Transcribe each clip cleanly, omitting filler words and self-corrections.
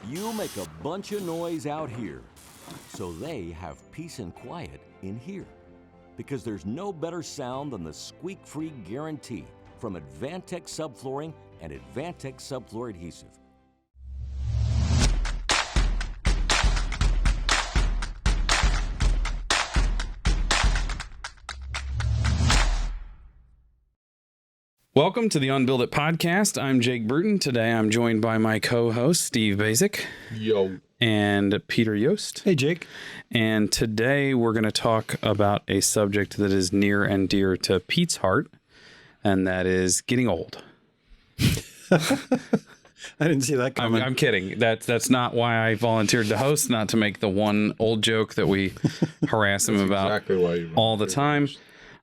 You make a bunch of noise out here, so they have peace and quiet in here. Because there's no better sound than the squeak-free guarantee from Advantech Subflooring and Advantech Subfloor Adhesive. Welcome to the UnBuild It Podcast. I'm Jake Bruton. Today I'm joined by my co-host, Steve Basic. Yo. And Peter Yost. Hey, Jake. And today we're going to talk about a subject that is near and dear to Pete's heart, and that is getting old. I didn't see that coming. I'm kidding. That's not why I volunteered to host, not to make the one old joke that we harass him about exactly why you all the time.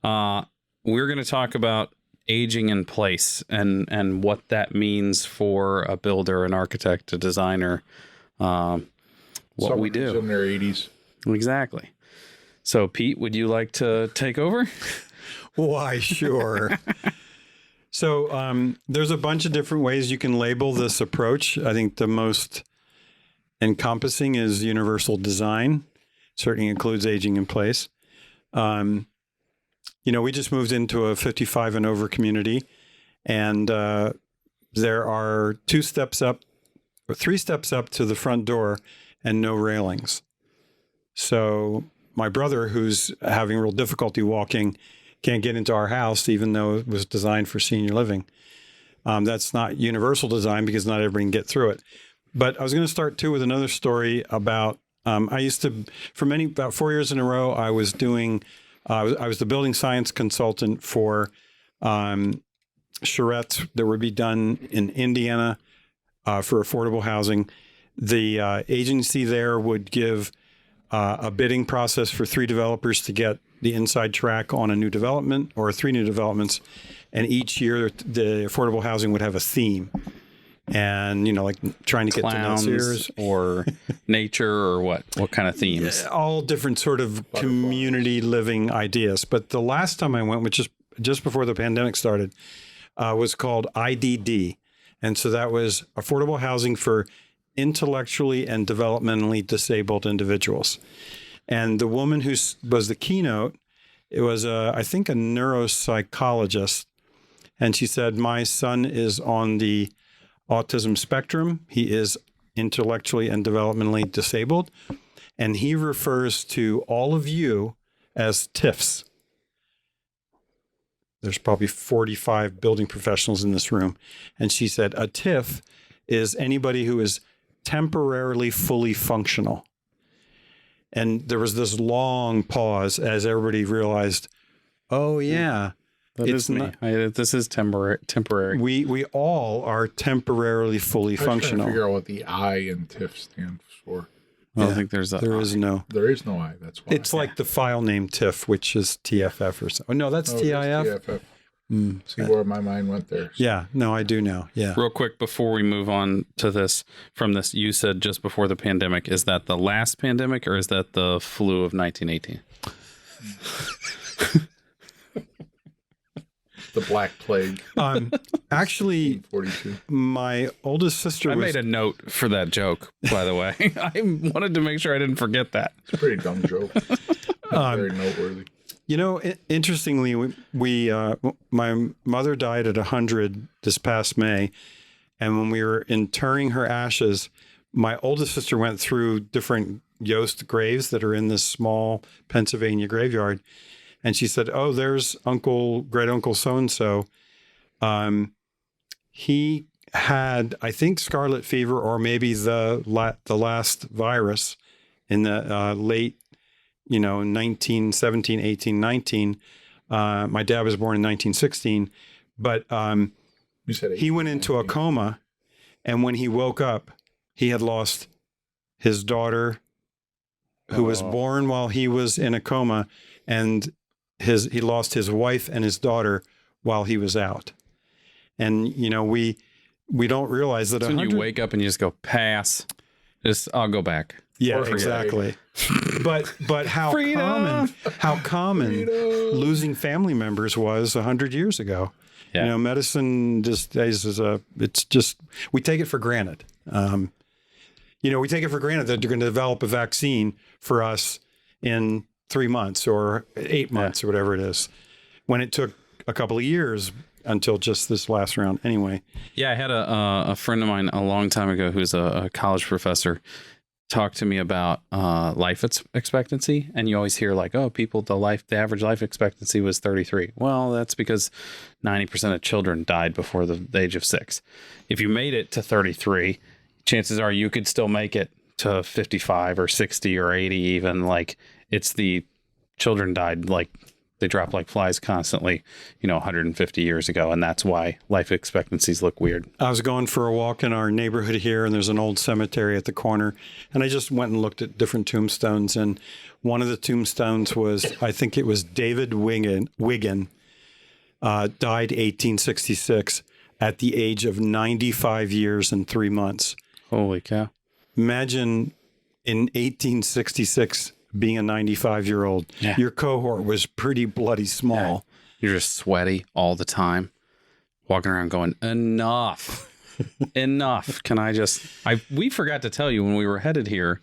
We're going to talk about aging in place and what that means for a builder, an architect, a designer, what we do in their 80s. Exactly. So Pete, would you like to take over? Why, sure. So there's a bunch of different ways you can label this approach. I think the most encompassing is universal design. Certainly includes aging in place. We just moved into a 55 and over community, and there are 3 steps up to the front door and no railings. So my brother, who's having real difficulty walking, can't get into our house, even though it was designed for senior living. That's not universal design because not everybody can get through it. But I was going to start too with another story about, I used to, about 4 years in a row, I was doing, I was the building science consultant for charrettes that would be done in Indiana for affordable housing. The agency there would give a bidding process for 3 developers to get the inside track on a new development or 3 new developments. And each year the affordable housing would have a theme. And, like trying to Clowns, get to Sears or nature or what kind of themes? Yeah, all different sort of community living ideas. But the last time I went, which is just before the pandemic started, was called IDD. And so that was affordable housing for intellectually and developmentally disabled individuals. And the woman who was the keynote, it was, I think, a neuropsychologist. And she said, my son is on the autism spectrum. He is intellectually and developmentally disabled. And he refers to all of you as TIFs. There's probably 45 building professionals in this room. And she said, a TIF is anybody who is temporarily fully functional. And there was this long pause as everybody realized, oh, yeah. That is me. This is temporary. We all are temporarily fully functional. I figure out what the I in TIF stands for. I don't think there's there is no. There is no I. That's why. It's like the file name TIF, which is TFF or something. Oh, no, that's TIF. TFF. See where my mind went there. Yeah. No, I do now. Yeah. Real quick, before we move on to this, you said just before the pandemic, is that the last pandemic or is that the flu of 1918? The Black Plague. Actually, 42. my oldest sister I made a note for that joke, by the way. I wanted to make sure I didn't forget that. It's a pretty dumb joke. Very noteworthy. Interestingly, my mother died at 100 this past May. And when we were interring her ashes, my oldest sister went through different Yost graves that are in this small Pennsylvania graveyard. And she said, oh, there's great uncle so-and-so. He had, I think, scarlet fever or maybe the last virus in the late, 1917, 18, 19. My dad was born in 1916. But You said he went into a coma. And when he woke up, he had lost his daughter who was born while he was in a coma. And he lost his wife and his daughter while he was out. And, we don't realize that. So when you wake up and you just go, pass, I'll go back. Yeah, exactly. But how common losing family members was 100 years ago. Yeah. Medicine just is we take it for granted. we take it for granted that they're going to develop a vaccine for us in 3 months or 8 months or whatever it is, when it took a couple of years until just this last round. Anyway. Yeah, I had a friend of mine a long time ago who's a college professor talk to me about life expectancy, and you always hear like, oh, the average life expectancy was 33. Well, that's because 90% of children died before the age of 6. If you made it to 33, chances are you could still make it to 55 or 60 or 80 even. Like, it's the children died, like they dropped like flies constantly, 150 years ago. And that's why life expectancies look weird. I was going for a walk in our neighborhood here, and there's an old cemetery at the corner. And I just went and looked at different tombstones. And one of the tombstones was, I think it was David Wiggin, died 1866 at the age of 95 years and 3 months. Holy cow. Imagine in 1866 being a 95-year-old. Yeah. Your cohort was pretty bloody small. Yeah. You're just sweaty all the time, walking around going, enough, enough. We forgot to tell you when we were headed here,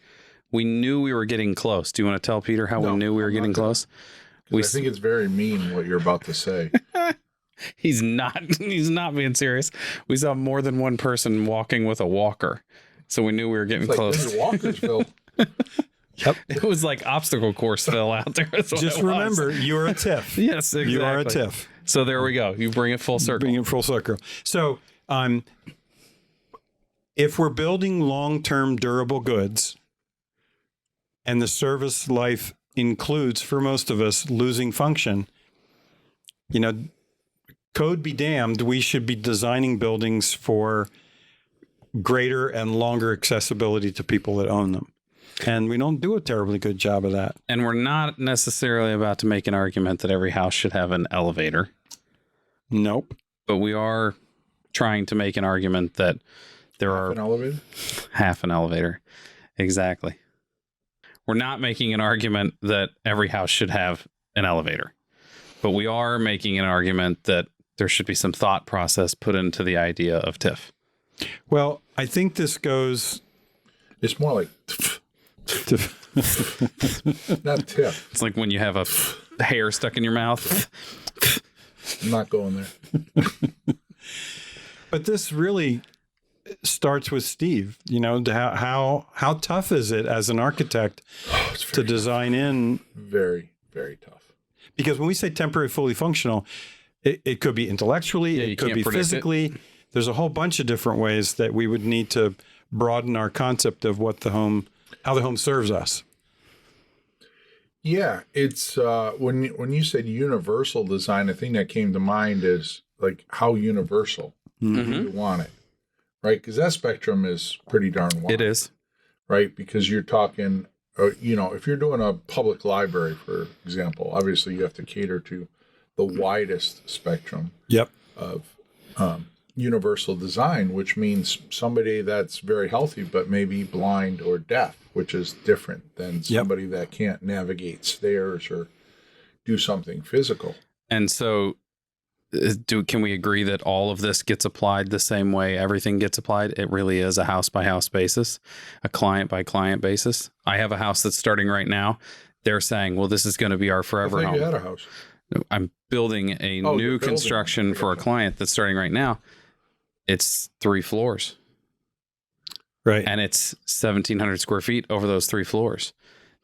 we knew we were getting close. Do you want to tell Peter how we knew we were getting close? I think it's very mean what you're about to say. He's not being serious. We saw more than one person walking with a walker. So we knew we were getting close. This is Walkersville. Yep. It was like obstacle course fill out there. Just remember, you're a TIFF. Yes, exactly. You are a TIFF. So there we go. You bring it full circle. Bring it full circle. So if we're building long-term durable goods and the service life includes, for most of us, losing function, code be damned, we should be designing buildings for greater and longer accessibility to people that own them. And we don't do a terribly good job of that. And we're not necessarily about to make an argument that every house should have an elevator. Nope. But we are trying to make an argument that there are... An elevator? Half an elevator. Exactly. We're not making an argument that every house should have an elevator. But we are making an argument that there should be some thought process put into the idea of TIF. Well, I think this goes... It's more like... Not TIF. It's like when you have a hair stuck in your mouth. I'm not going there. But this really starts with Steve. How tough is it as an architect to design in? Very, very tough. Because when we say temporary fully functional, it could be intellectually, it could be physically. There's a whole bunch of different ways that we would need to broaden our concept of what how the home serves us. Yeah, it's when you said universal design, the thing that came to mind is like how universal do you want it, right? Because that spectrum is pretty darn wide. It is, right? Because you're talking, if you're doing a public library, for example, obviously you have to cater to the widest spectrum. Yep. Of universal design, which means somebody that's very healthy but maybe blind or deaf, which is different than somebody that can't navigate stairs or do something physical. And so can we agree that all of this gets applied the same way everything gets applied? It really is a house by house basis, a client by client basis. I have a house that's starting right now. They're saying, well, this is going to be our forever home. You had a house. I'm building a new construction for a client that's starting right now. It's 3 floors. Right. And it's 1,700 square feet over those 3 floors.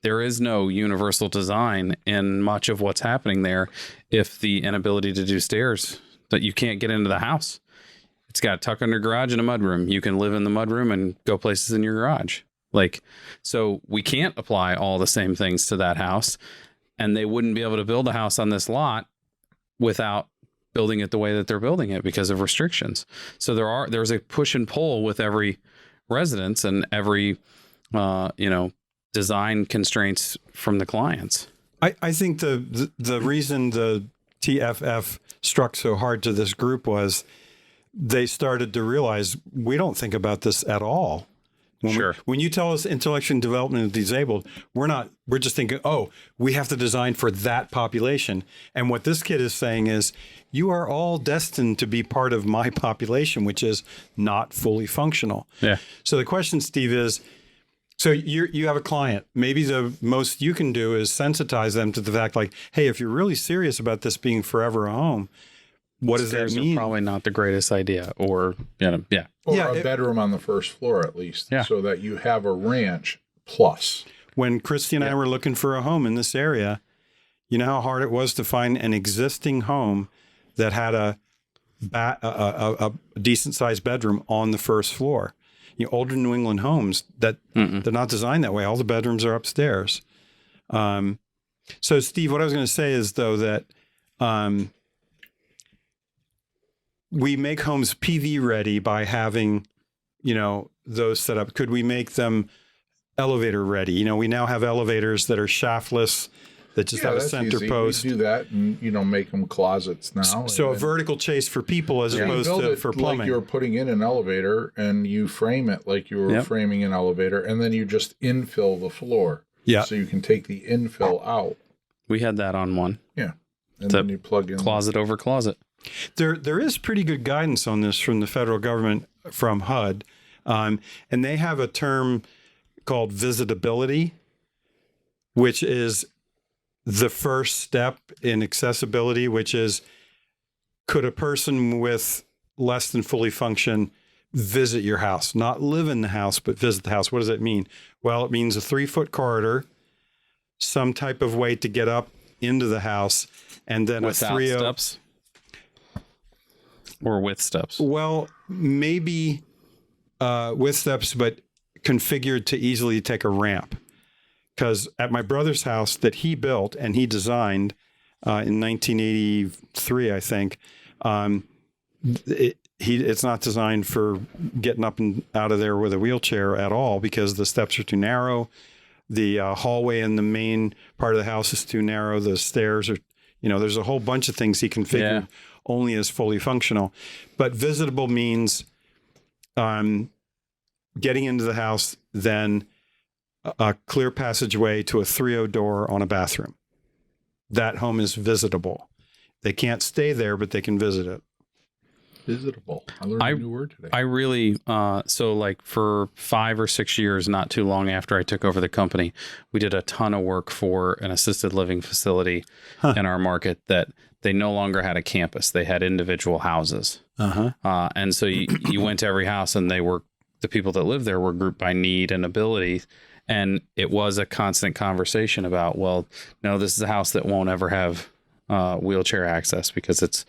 There is no universal design in much of what's happening there if the inability to do stairs, that you can't get into the house. It's got a tuck under garage and a mudroom. You can live in the mudroom and go places in your garage. So we can't apply all the same things to that house, and they wouldn't be able to build a house on this lot without building it the way that they're building it because of restrictions. So there's a push and pull with every residence and every, design constraints from the clients. I think the reason the TFF struck so hard to this group was they started to realize we don't think about this at all. When you tell us intellectual development of disabled, we're just thinking, we have to design for that population. And what this kid is saying is, you are all destined to be part of my population, which is not fully functional. Yeah. So the question, Steve, is So you have a client. Maybe the most you can do is sensitize them to the fact, like, hey, if you're really serious about this being forever a home, what does that mean? Probably not the greatest idea, or Or a bedroom on the first floor at least, so that you have a ranch plus. When Christy and I were looking for a home in this area, you know how hard it was to find an existing home that had a decent sized bedroom on the first floor. Older New England homes that they're not designed that way. All the bedrooms are upstairs. So Steve, what I was going to say is though that we make homes PV ready by having, those set up. Could we make them elevator ready? We now have elevators that are shaftless that just have a center easy. post. We do that and, make them closets now. So a vertical chase for people as opposed to for plumbing. Like you're putting in an elevator and you frame it like you were framing an elevator, and then you just infill the floor. Yeah. So you can take the infill out. We had that on one. Yeah. And then you plug in closet over closet. There is pretty good guidance on this from the federal government, from HUD. And they have a term called visitability, which is the first step in accessibility, which is, could a person with less than fully function visit your house? Not live in the house, but visit the house. What does that mean? Well, it means a 3-foot corridor, some type of way to get up into the house, and then without a 3 steps? Or with steps? Well, maybe with steps, but configured to easily take a ramp. Because at my brother's house that he built and he designed in 1983, I think, it's not designed for getting up and out of there with a wheelchair at all, because the steps are too narrow. The hallway in the main part of the house is too narrow. The stairs are, there's a whole bunch of things he configured only as fully functional. But visitable means getting into the house, then a clear passageway to a 3.0 door on a bathroom. That home is visitable. They can't stay there, but they can visit it. Visitable. I learned a new word today. I really, so like for 5 or 6 years, not too long after I took over the company, we did a ton of work for an assisted living facility in our market that they no longer had a campus. They had individual houses. And so you went to every house, and the people that lived there were grouped by need and ability. And it was a constant conversation about, well, no, this is a house that won't ever have wheelchair access because it's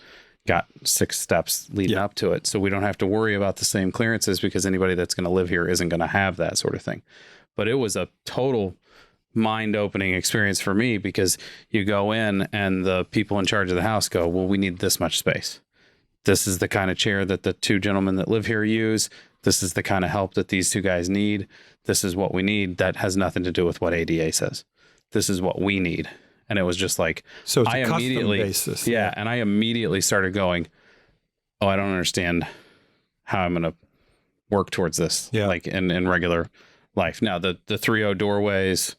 got 6 steps leading up to it. So we don't have to worry about the same clearances because anybody that's going to live here isn't going to have that sort of thing. But it was a total mind-opening experience for me, because you go in and the people in charge of the house go, well, we need this much space. This is the kind of chair that the 2 gentlemen that live here use. This is the kind of help that these 2 guys need. This is what we need. That has nothing to do with what ADA says. This is what we need. And it was just like, so it's a custom basis. Yeah. And I immediately started going, oh, I don't understand how I'm going to work towards this, like in regular life. Now, the 3.0 doorways,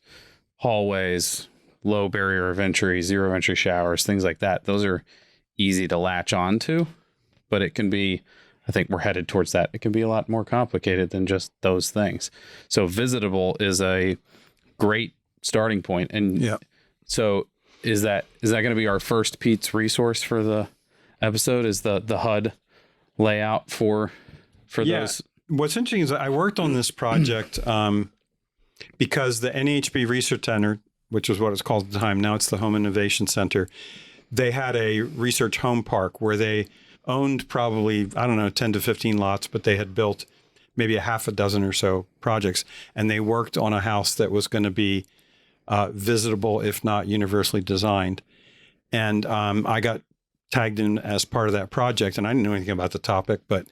hallways, low barrier of entry, 0 entry showers, things like that, those are easy to latch on to, but it can be, I think we're headed towards that. It can be a lot more complicated than just those things. So visitable is a great starting point. And so is that going to be our first Pete's resource for the episode? Is the HUD layout for those? What's interesting is I worked on this project because the NHB Research Center, which was what it's called at the time, now it's the Home Innovation Center, they had a research home park where they owned probably, 10 to 15 lots, but they had built maybe a half a dozen or so projects. And they worked on a house that was going to be visitable, if not universally designed. And I got tagged in as part of that project, and I didn't know anything about the topic, but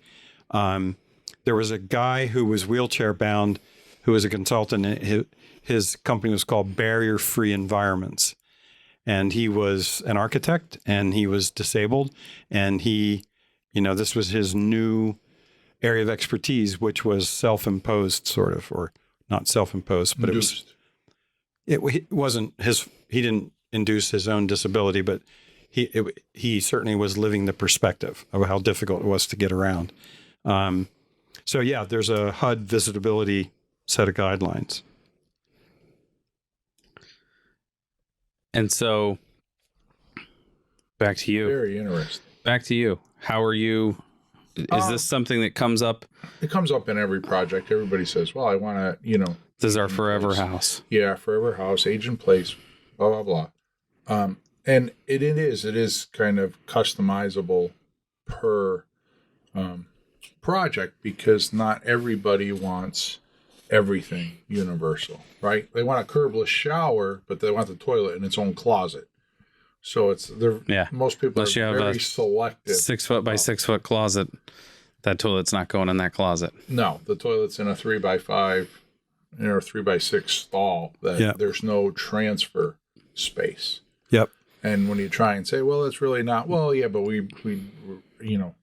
there was a guy who was wheelchair bound, who was a consultant. His company was called Barrier Free Environments. And he was an architect, and he was disabled, and he, this was his new area of expertise, which was self-imposed sort of, or not self-imposed, but it wasn't his, he didn't induce his own disability, but he certainly was living the perspective of how difficult it was to get around. So there's a HUD visitability set of guidelines. And so back to you. Very interesting. Back to you. How are you? Is this something that comes up? It comes up in every project. Everybody says, well, I want to, This is our forever house. Yeah, forever house, age in place, blah, blah, blah. And it is kind of customizable per project, because not everybody wants everything universal, right? They want a curbless shower, but they want the toilet in its own closet. So most people Unless you are have very a selective. 6 foot by 6 foot closet, that toilet's not going in that closet. No, the toilet's in a 3x5 or 3x6 stall that there's no transfer space. Yep. And when you try and say, well, it's really not, well, yeah, but we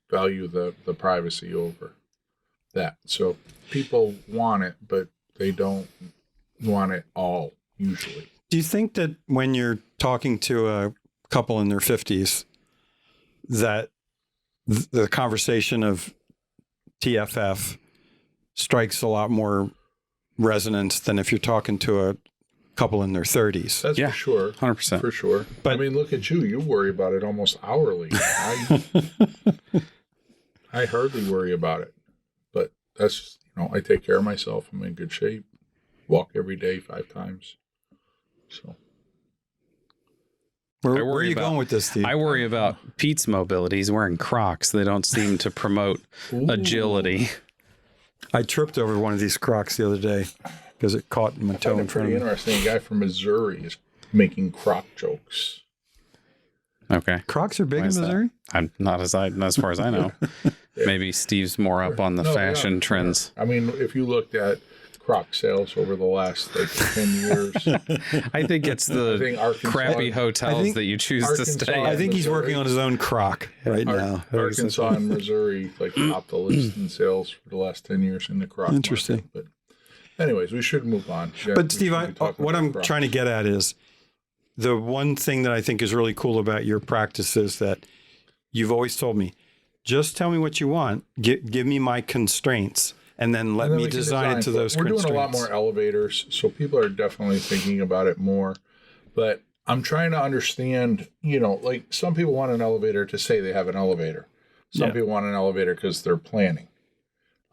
value the privacy over that. So people want it, but they don't want it all usually. Do you think that when you're talking to a couple in their 50s, that the conversation of TFF strikes a lot more resonance than if you're talking to a couple in their 30s? That's for sure. 100%. For sure. But I mean, look at you. You worry about it almost hourly. I hardly worry about it. But that's, I take care of myself. I'm in good shape. Walk every day 5 times. So. Where are you going with this, Steve? I worry about Pete's mobility. He's wearing Crocs. They don't seem to promote agility. I tripped over one of these Crocs the other day because it caught my toe in front of me. Pretty interesting. A guy from Missouri is making Croc jokes. Okay. Crocs are big in Missouri? I'm not as far as I know. Maybe Steve's more up on the fashion trends. I mean, if you looked at Croc sales over the last 10 years. I think it's the crappy hotels that you choose to stay at. I think he's working on his own Croc now. Arkansas and Missouri topped the list in sales for the last 10 years in the Croc Interesting. market. But anyways, we should move on. But Steve, what I'm trying to get at is the one thing that I think is really cool about your practice is that you've always told me, just tell me what you want, give me my constraints, and then let me design it to those constraints. We're doing a lot more elevators, so people are definitely thinking about it more. But I'm trying to understand, some people want an elevator to say they have an elevator. Some people want an elevator because they're planning.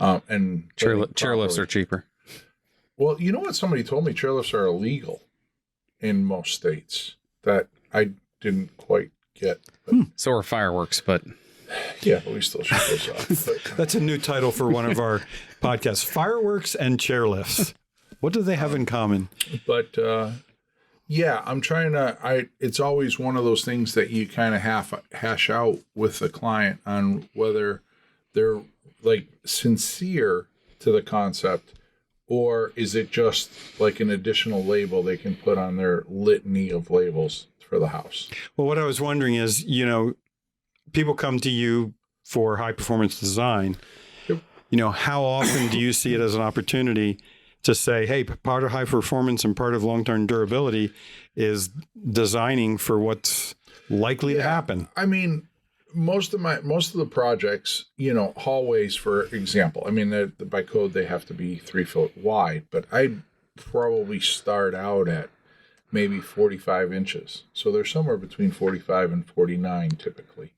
And chairlifts are cheaper. Well, you know what somebody told me? Chairlifts are illegal in most states. That I didn't quite get. So are fireworks, but... Yeah, but we still shoot those off. That's a new title for one of our podcasts. Fireworks and chairlifts. What do they have in common? But, I'm trying to... It's always one of those things that you kind of hash out with the client on whether they're, sincere to the concept, or is it just like an additional label they can put on their litany of labels for the house? Well, what I was wondering is, people come to you for high performance design. Yep. How often do you see it as an opportunity to say, hey, part of high performance and part of long-term durability is designing for what's likely to happen? I mean, most of the projects, hallways, for example, I mean, by code, they have to be 3 foot wide, but I'd probably start out at maybe 45 inches. So they're somewhere between 45 and 49 typically.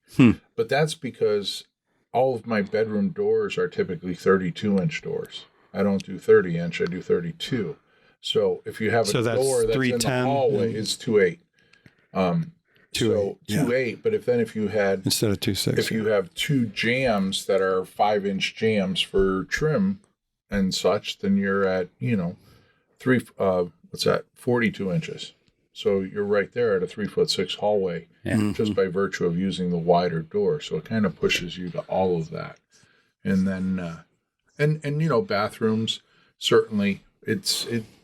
But that's because all of my bedroom doors are typically 32-inch doors. I don't do 30-inch, I do 32. So if you have a door that's in the hallway, it's 2.8. 2.8, but if you had... Instead of 2.6. If you have 2 jambs that are 5-inch jambs for trim and such, then you're at, 42 inches. So you're right there at a 3'6" hallway, just by virtue of using the wider door. So it kind of pushes you to all of that. And then, bathrooms, certainly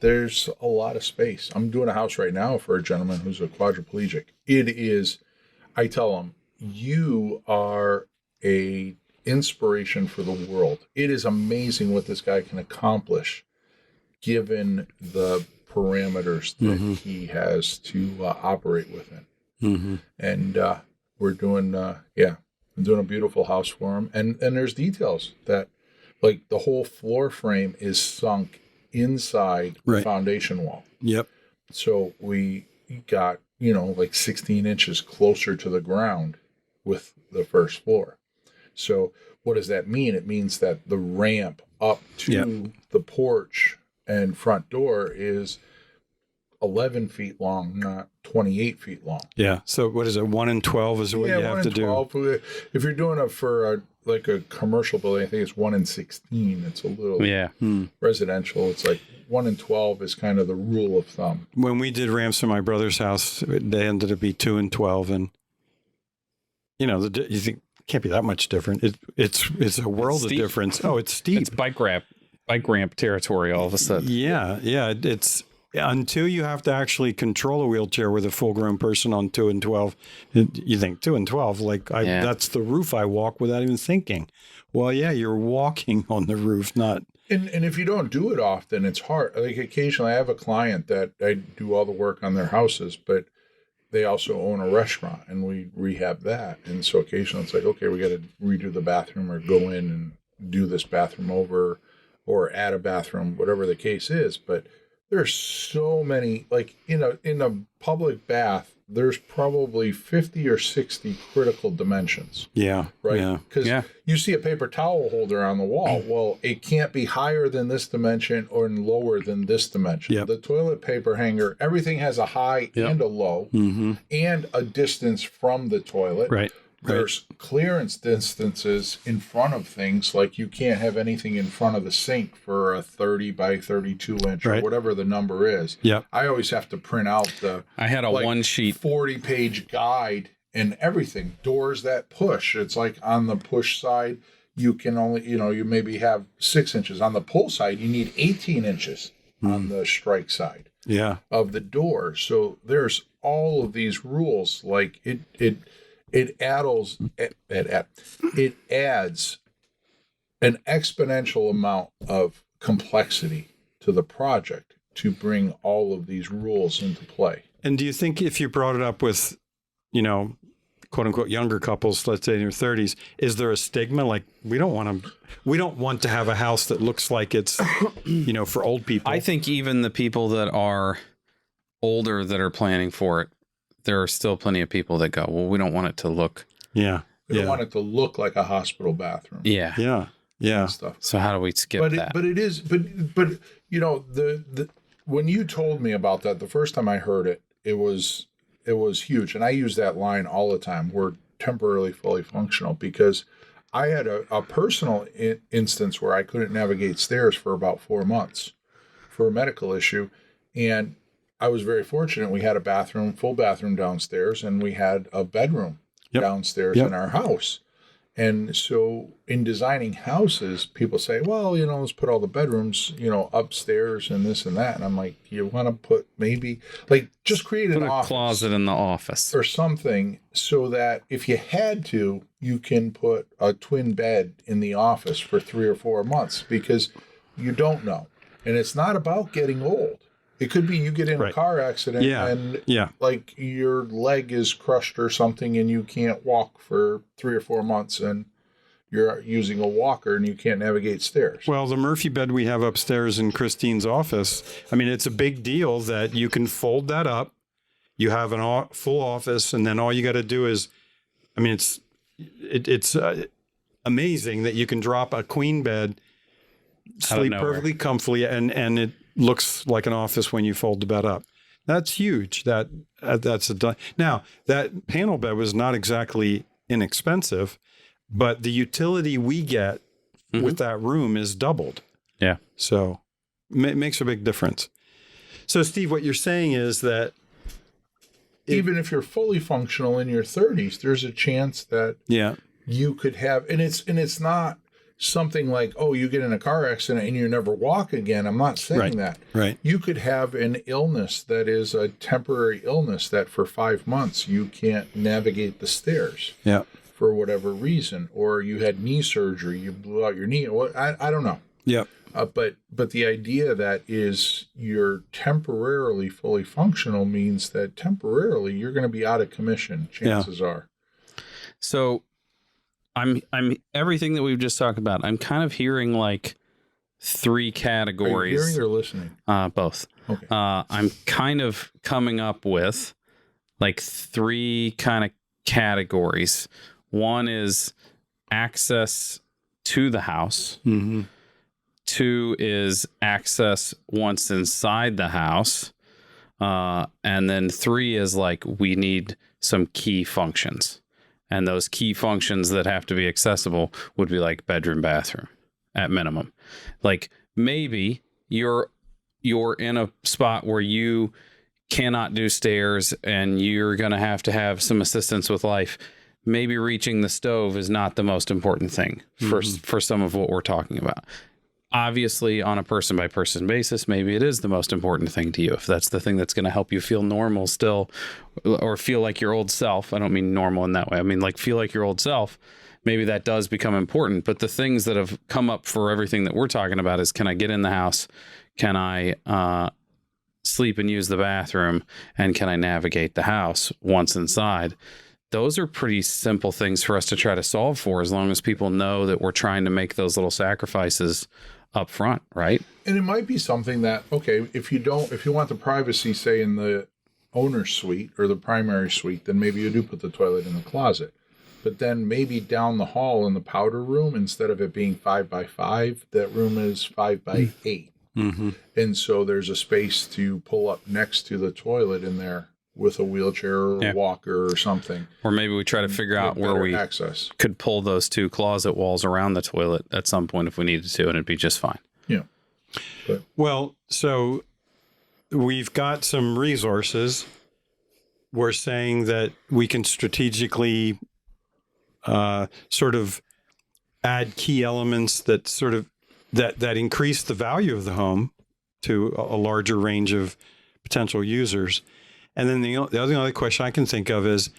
there's a lot of space. I'm doing a house right now for a gentleman who's a quadriplegic. I tell him, you are a inspiration for the world. It is amazing what this guy can accomplish given the parameters that he has to operate within. And we're doing, I'm doing a beautiful house for him. And there's details that, the whole floor frame is sunk inside the foundation wall. Yep. So we got like 16 inches closer to the ground with the first floor. So what does that mean? It means that the ramp up to the porch and front door is 11 feet long, not 28 feet long. Yeah. So what is it? 1 in 12 is what you have to 12. Do. If you're doing it for a commercial building, I think it's 1 in 16. It's a little residential. It's like 1 in 12 is kind of the rule of thumb. When we did ramps in my brother's house, they ended up being 2 in 12, and you think it can't be that much different. It's a world of difference. Oh, it's steep. It's bike ramp territory all of a sudden. Yeah. It's until you have to actually control a wheelchair with a full-grown person on 2 and 12. You think 2 and 12, that's the roof I walk without even thinking. Well, yeah, you're walking on the roof, not. And if you don't do it often, it's hard. Like occasionally I have a client that I do all the work on their houses, but they also own a restaurant and we rehab that. And so occasionally it's like, okay, we got to redo the bathroom or go in and do this bathroom over or add a bathroom, whatever the case is. But there's so many, like in a public bath, there's probably 50 or 60 critical dimensions. Yeah. Right. Yeah. Because you see a paper towel holder on the wall. Well, it can't be higher than this dimension or lower than this dimension. Yep. The toilet paper hanger, everything has a high and a low and a distance from the toilet. Right. There's clearance distances in front of things, like you can't have anything in front of the sink for a 30 by 32 inch or whatever the number is. Yep. I always have to print out I had a one sheet 40-page guide and everything. Doors that push. It's like on the push side, you can only, you maybe have 6 inches. On the pull side, you need 18 inches on the strike side of the door. So there's all of these rules. Like it adds an exponential amount of complexity to the project to bring all of these rules into play. And do you think if you brought it up with, quote unquote, younger couples, let's say in their 30s, is there a stigma? Like we don't want to have a house that looks like it's, for old people. I think even the people that are older that are planning for it, there are still plenty of people that go, well, we don't want it to look. Yeah. We don't want it to look like a hospital bathroom. Yeah. Stuff. So how do we skip that? But it is, but the when you told me about that, the first time I heard it, it was huge. And I use that line all the time. We're temporarily fully functional, because I had a personal instance where I couldn't navigate stairs for about 4 months for a medical issue. And I was very fortunate. We had a full bathroom downstairs, and we had a bedroom downstairs in our house. And so in designing houses, people say, well, let's put all the bedrooms, upstairs and this and that. And I'm like, you want to put maybe just create an office. Put a closet in the office. Or something, so that if you had to, you can put a twin bed in the office for 3 or 4 months, because you don't know. And it's not about getting old. It could be you get in a car accident and like your leg is crushed or something and you can't walk for 3 or 4 months and you're using a walker and you can't navigate stairs. Well, the Murphy bed we have upstairs in Christine's office, it's a big deal that you can fold that up. You have a full office, and then all you got to do is, it's amazing that you can drop a queen bed, sleep perfectly comfortably, and it looks like an office when you fold the bed up. That's huge. Now, that panel bed was not exactly inexpensive, but the utility we get with that room is doubled. Yeah. So it makes a big difference. So Steve, what you're saying is that even if you're fully functional in your 30s, there's a chance that you could have, and it's not something like, oh, you get in a car accident and you never walk again. I'm not saying that. Right. You could have an illness that is a temporary illness that for 5 months you can't navigate the stairs for whatever reason, or you had knee surgery, you blew out your knee. I don't know. Yeah. But the idea that is you're temporarily fully functional means that temporarily you're going to be out of commission. Chances are. So I'm everything that we've just talked about. I'm kind of hearing like 3 categories. Are you hearing or listening? Both. Okay. I'm kind of coming up with like 3 kind of categories. One is access to the house. Mm-hmm. 2 is access once inside the house. And then 3 is like we need some key functions. And those key functions that have to be accessible would be like bedroom, bathroom at minimum. Like maybe you're in a spot where you cannot do stairs and you're going to have some assistance with life. Maybe reaching the stove is not the most important thing for some of what we're talking about. Obviously, on a person-by-person basis, maybe it is the most important thing to you. If that's the thing that's going to help you feel normal still, or feel like your old self. I don't mean normal in that way. I mean, like, feel like your old self. Maybe that does become important. But the things that have come up for everything that we're talking about is, can I get in the house? Can I sleep and use the bathroom? And can I navigate the house once inside? Those are pretty simple things for us to try to solve for, as long as people know that we're trying to make those little sacrifices up front, right? And it might be something that, okay, if you want the privacy, say in the owner's suite or the primary suite, then maybe you do put the toilet in the closet. But then maybe down the hall in the powder room, instead of it being 5x5, that room is 5x8. Mm-hmm. And so there's a space to pull up next to the toilet in there with a wheelchair or a walker or something. Or maybe we try to figure out where we could pull those 2 closet walls around the toilet at some point if we needed to, and it'd be just fine. Yeah. Well, so we've got some resources. We're saying that we can strategically sort of add key elements that sort of that increase the value of the home to a larger range of potential users. And then the other question I can think of is,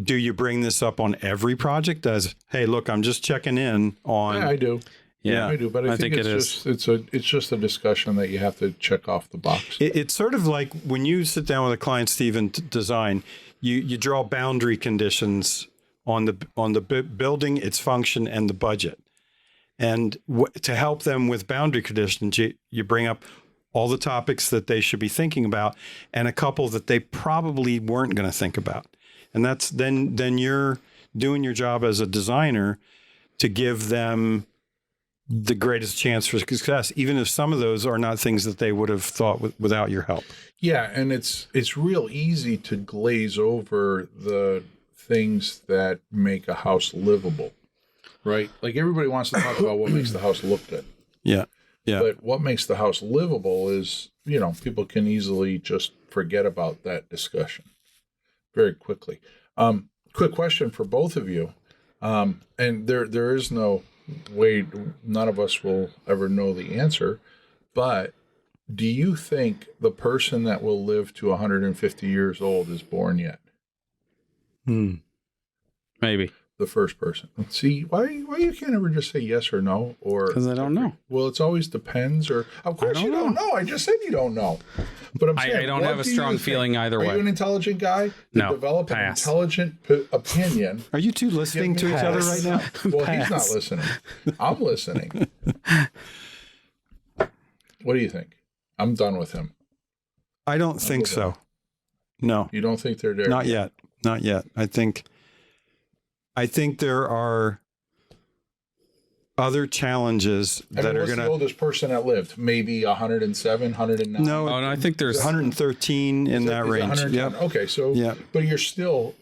do you bring this up on every project as, hey, look, I'm just checking in on... Yeah, I do. Yeah, I do. But I think it's just a discussion that you have to check off the box. It's sort of like when you sit down with a client, Stephen, to design, you draw boundary conditions on the building, its function, and the budget. And to help them with boundary conditions, you bring up all the topics that they should be thinking about, and a couple that they probably weren't going to think about. And that's then you're doing your job as a designer to give them the greatest chance for success, even if some of those are not things that they would have thought without your help. Yeah, and it's real easy to glaze over the things that make a house livable, right? Like everybody wants to talk about what makes the house look good. Yeah. Yeah. But what makes the house livable is, people can easily just forget about that discussion very quickly. Quick question for both of you. And there is no way, none of us will ever know the answer, but do you think the person that will live to 150 years old is born yet? Maybe. The first person. See, why you can't ever just say yes or no? Or because I don't know. Well, it's always depends. Or of course you don't know. I just said you don't know. But I'm saying, I don't have a strong feeling either way. Are you an intelligent guy? No. Develop an intelligent opinion. Are you two listening to each other right now? Well, he's not listening. I'm listening. What do you think? I'm done with him. I don't think so. No. You don't think they're there? Not yet. Not yet. I think there are other challenges that are going to... What's the oldest person that lived? Maybe 107, 109? No, I think there's 113 in that range. Yep. Okay, so, but you're still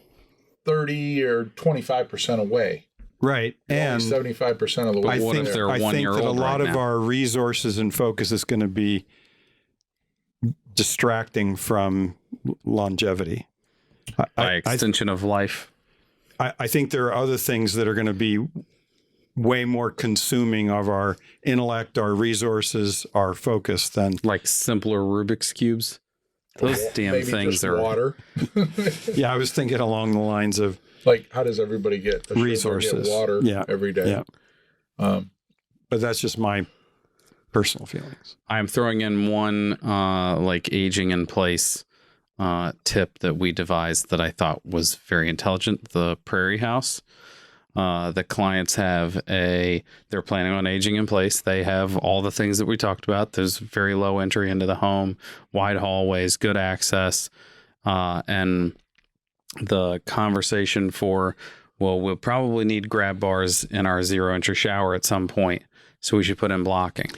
30 or 25% away. Right. And 75% of the way. I think that a lot of our resources and focus is going to be distracting from longevity. By extension of life. I think there are other things that are going to be way more consuming of our intellect, our resources, our focus than... Like simpler Rubik's Cubes? Those damn things are... water. Yeah, I was thinking along the lines of... Like, how does everybody get resources? Get water every day? Yeah. But that's just my personal feelings. I'm throwing in one aging in place tip that we devised that I thought was very intelligent. The Prairie House. The clients they're planning on aging in place. They have all the things that we talked about. There's very low entry into the home, wide hallways, good access. and the conversation for, well, we'll probably need grab bars in our 0-entry shower at some point, so we should put in blocking.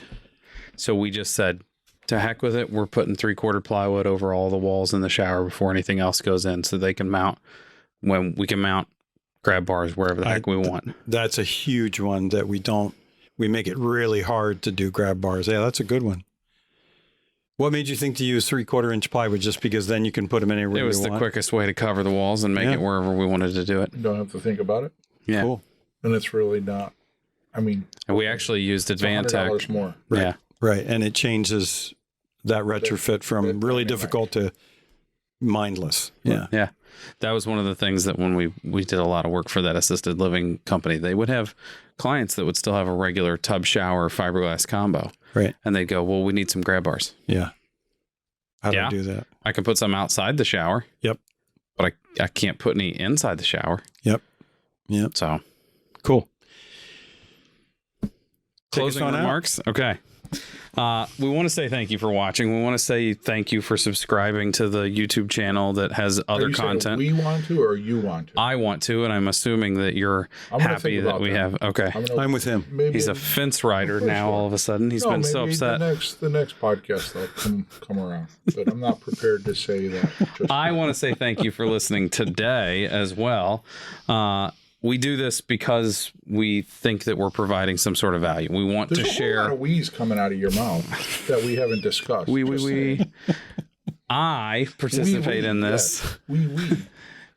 So we just said, to heck with it. We're putting 3/4 plywood over all the walls in the shower before anything else goes in, so they can mount when we can mount grab bars wherever the heck we want. That's a huge one that we make it really hard to do grab bars. Yeah, that's a good one. What made you think to use 3/4 inch plywood? Just because then you can put them anywhere you want? It was the quickest way to cover the walls and make it wherever we wanted to do it. You don't have to think about it. Yeah. Cool. And it's really not, I mean. And we actually used Advantech. $100 more. Right. Yeah. Right. And it changes that retrofit from really difficult to mindless. Yeah. Yeah. That was one of the things that when we did a lot of work for that assisted living company, they would have clients that would still have a regular tub shower fiberglass combo. Right. And they'd go, well, we need some grab bars. Yeah. How do I do that? I can put some outside the shower. Yep. But I can't put any inside the shower. Yep. So cool. Closing remarks. Okay. We want to say thank you for watching. We want to say thank you for subscribing to the YouTube channel that has other content. We want to, or you want to? I want to, and I'm assuming that you're happy that we have. Okay. I'm with him. He's a fence rider now. All of a sudden, he's been so upset. The next podcast they'll come around, but I'm not prepared to say that. I want to say thank you for listening today as well. We do this because we think that we're providing some sort of value. We want to share. There's a lot of wheeze coming out of your mouth that we haven't discussed. I participate in this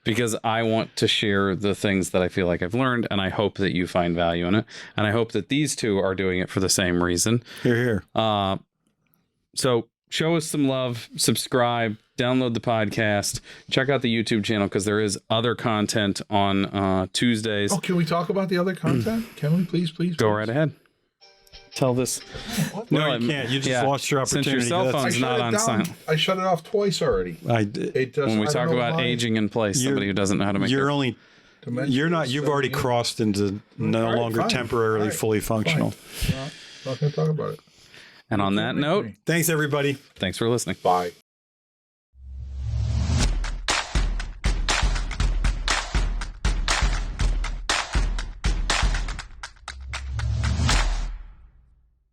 because I want to share the things that I feel like I've learned, and I hope that you find value in it. And I hope that these two are doing it for the same reason. Here. So show us some love, subscribe, download the podcast, check out the YouTube channel because there is other content on Tuesdays. Oh, can we talk about the other content? Can we please? Go right ahead. Tell this. No, you can't. You just lost your opportunity. Since your cell phone's not on silent. I shut it off twice already. It does. When we talk about aging in place, somebody who doesn't know how to make you've already crossed into no longer temporarily fully functional. Not going to talk about it. And on that note, thanks everybody. Thanks for listening. Bye.